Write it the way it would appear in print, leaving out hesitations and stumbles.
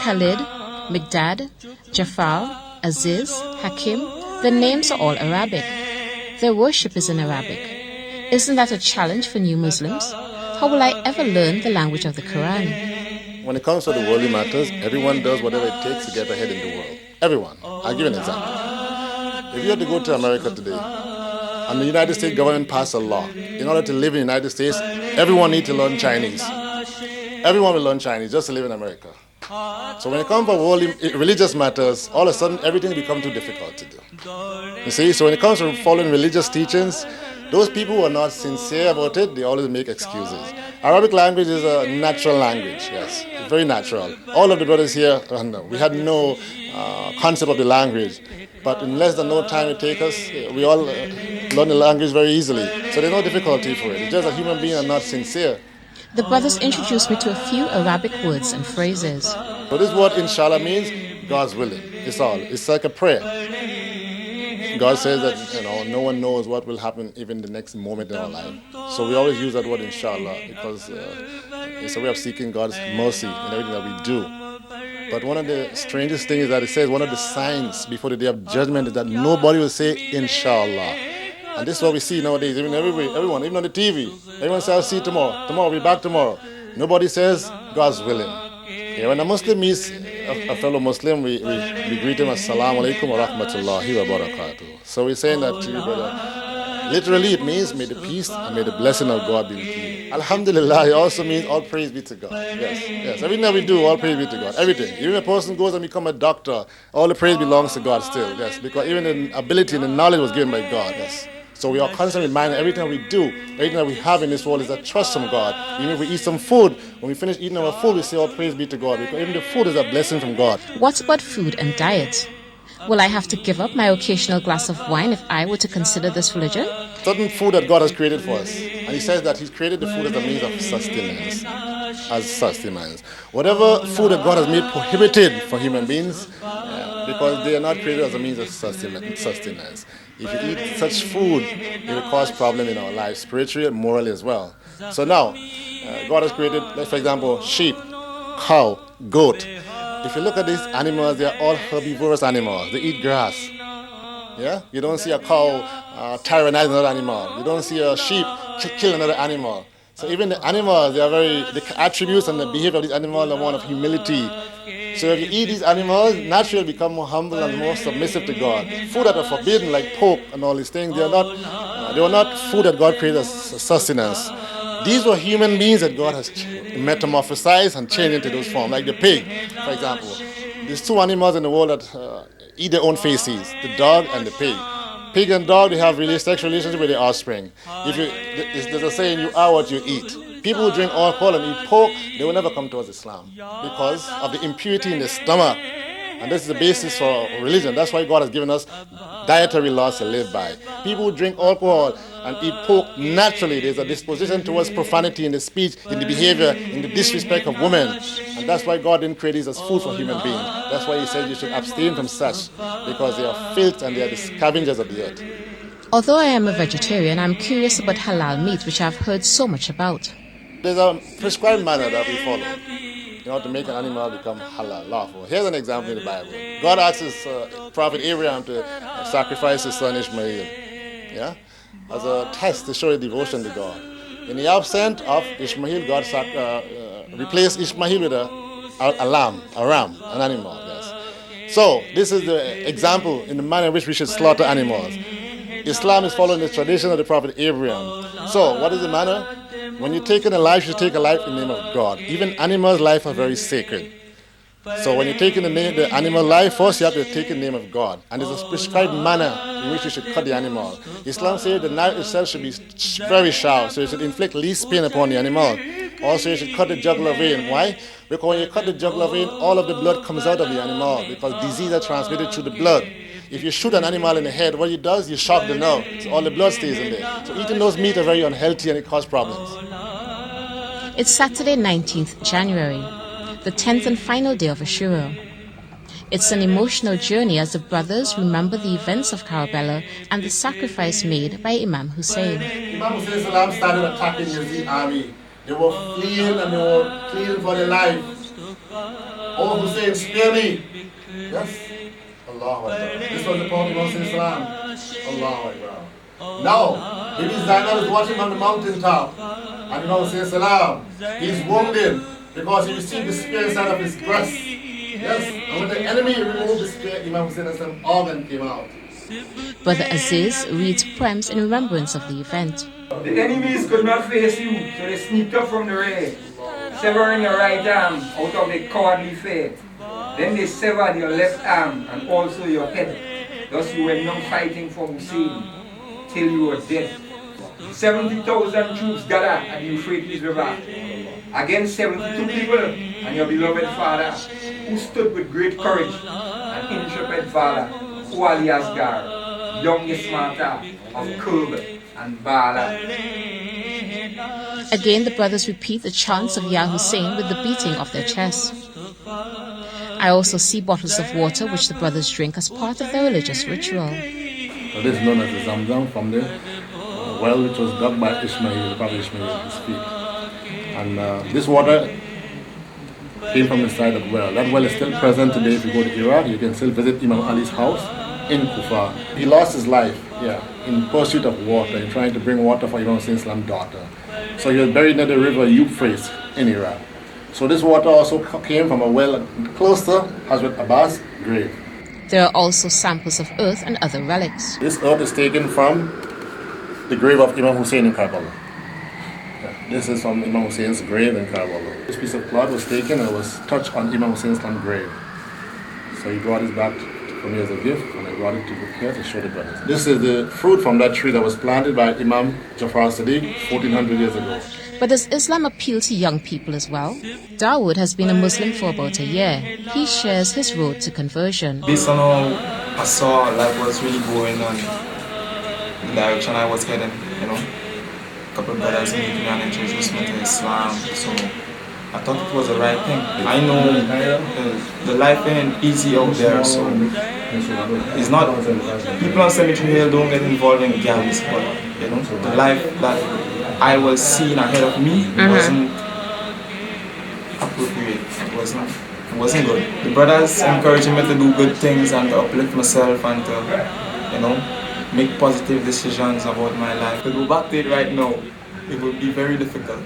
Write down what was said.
Khalid, Migdad, Jafar, Aziz, Hakim, the names are all Arabic. Their worship is in Arabic. Isn't that a challenge for new Muslims? How will I ever learn the language of the Quran? When it comes to the worldly matters, everyone does whatever it takes to get ahead in the world. Everyone. I'll give you an example. If you had to go to America today, and the United States government passed a law, in order to live in the United States, everyone needs to learn Chinese. Everyone will learn Chinese just to live in America. So when it comes to worldly, religious matters, all of a sudden everything becomes too difficult to do. You see, so when it comes to following religious teachings, those people who are not sincere about it, they always make excuses. Arabic language is a natural language, yes, it's very natural. All of the brothers here, we had no concept of the language, but in less than no time it takes us, we all learn the language very easily. So there's no difficulty for it. It's just that human beings are not sincere. The brothers introduced me to a few Arabic words and phrases. So this word inshallah means God's willing. It's all. It's like a prayer. God says that no one knows what will happen even the next moment in our life. So we always use that word inshallah because it's a way of seeking God's mercy in everything that we do. But one of the strangest things is that it says one of the signs before the day of judgment is that nobody will say inshallah. And this is what we see nowadays, even everyone, even on the TV. Everyone says, I'll see you tomorrow. Tomorrow, we'll be back tomorrow. Nobody says, God's willing. Yeah, when a Muslim meets a fellow Muslim, we greet him as Assalamu alaikum wa rahmatullahi wa barakatuh. So we're saying that to you, brother. Literally, it means, may the peace and may the blessing of God be with you. Alhamdulillah, it also means all praise be to God. Yes. Everything that we do, all praise be to God. Everything. Even if a person goes and becomes a doctor, all the praise belongs to God still. Yes, because even the ability and the knowledge was given by God. Yes. So we are constantly reminded everything we do, everything that we have in this world is a trust from God. Even if we eat some food, when we finish eating our food, we say all praise be to God. Because even the food is a blessing from God. What about food and diet? Will I have to give up my occasional glass of wine if I were to consider this religion? Certain food that God has created for us. And He says that He's created the food as a means of sustenance. Whatever food that God has made prohibited for human beings, because they are not created as a means of sustenance. If you eat such food, it will cause problems in our lives, spiritually and morally as well. So now, God has created, like for example, sheep, cow, goat. If you look at these animals, they are all herbivorous animals. They eat grass. Yeah? You don't see a cow tyrannize another animal. You don't see a sheep kill another animal. So even the animals, the attributes and the behavior of these animals are one of humility. So if you eat these animals, naturally become more humble and more submissive to God. Food that are forbidden, like pork and all these things, they were not food that God created as sustenance. These were human beings that God has metamorphosized and changed into those forms, like the pig, for example. There's two animals in the world that eat their own feces, the dog and the pig. Pig and dog, they have sexual relationship with their offspring. There's a saying, you are what you eat. People who drink alcohol and eat pork, they will never come towards Islam because of the impurity in the stomach. And this is the basis for religion. That's why God has given us dietary laws to live by. People who drink alcohol and eat pork, naturally there's a disposition towards profanity in the speech, in the behavior, in the disrespect of women. And that's why God didn't create these as food for human beings. That's why He said you should abstain from such, because they are filth and they are the scavengers of the earth. Although I am a vegetarian, I'm curious about halal meat, which I've heard so much about. There's a prescribed manner that we follow in order to make an animal become halal, lawful. Here's an example in the Bible. God asks His prophet Abraham to sacrifice his son Ishmael, as a test to show his devotion to God. In the absence of Ishmael, God replaced Ishmael with a lamb, a ram, an animal. Yes. So this is the example in the manner in which we should slaughter animals. Islam is following the tradition of the prophet Abraham. So what is the manner? When you're taking a life, you take a life in the name of God. Even animals' life are very sacred. So when you're taking the animal life, first you have to take in the name of God. And there's a prescribed manner in which you should cut the animal. Islam says the knife itself should be very sharp, so you should inflict least pain upon the animal. Also, you should cut the jugular vein. Why? Because when you cut the jugular vein, all of the blood comes out of the animal because diseases are transmitted through the blood. If you shoot an animal in the head, what it does, you shock the nerve, so all the blood stays in there. So eating those meat are very unhealthy and it causes problems. It's Saturday, 19th January, the 10th and final day of Ashura. It's an emotional journey as the brothers remember the events of Karbala and the sacrifice made by Imam Hussein. Imam Hussein started attacking Yazid army. They were fleeing and they were fleeing for their life. Oh, Hussein, spare me. Yes. Allahu Akbar. This was the Prophet of Islam. Allahu Akbar. Now, Bibi Zainab is watching on the mountaintop. And Imam Hussein Salam, he's wounded because he received the spear inside of his breast. Yes. And when the enemy removed the spear, Imam Hussein Salam's organ came out. Brother Aziz reads poems in remembrance of the event. The enemies could not face you, so they sneaked up from the rear, severing your right arm out of the cowardly fear. Then they severed your left arm and also your head. Thus you were not fighting for Hussein till you were dead. 70,000 troops gathered at the Euphrates River against 72 people and your beloved father, who stood with great courage and intrepid valor, Wali Asgar, youngest martyr of Kurb and Bala. Again, the brothers repeat the chants of Ya Hussein with the beating of their chests. I also see bottles of water which the brothers drink as part of their religious ritual. So this is known as the Zamzam from the well which was dug by Ishmael, the Prophet Ishmael at his feet. And this water came from the side of the well. That well is still present today. If you go to Iraq, you can still visit Imam Ali's house in Kufa. He lost his life, in pursuit of water, in trying to bring water for Imam Hussein's daughter. So he was buried near the river Euphrates in Iraq. So this water also came from a well close to Hazrat Abbas' grave. There are also samples of earth and other relics. This earth is taken from the grave of Imam Hussein in Karbala. This is from Imam Hussein's grave in Karbala. This piece of cloth was taken and was touched on Imam Hussein's grave. So he brought it back for me as a gift, and I brought it to here to show the brothers. This is the fruit from that tree that was planted by Imam Jafar Sadiq 1400 years ago. But does Islam appeal to young people as well? Dawood has been a Muslim for about a year. He shares his road to conversion. Based on how I saw life was really going on, the direction I was heading, a couple of brothers making an introduction to Islam, so I thought it was the right thing. I know the life ain't easy out there, so it's not, people on Cemetery Hill don't get involved in gangs, but the life that I was seeing ahead of me wasn't appropriate. It wasn't good. The brothers encouraging me to do good things and to uplift myself and to, make positive decisions about my life. To go back to it right now, it would be very difficult.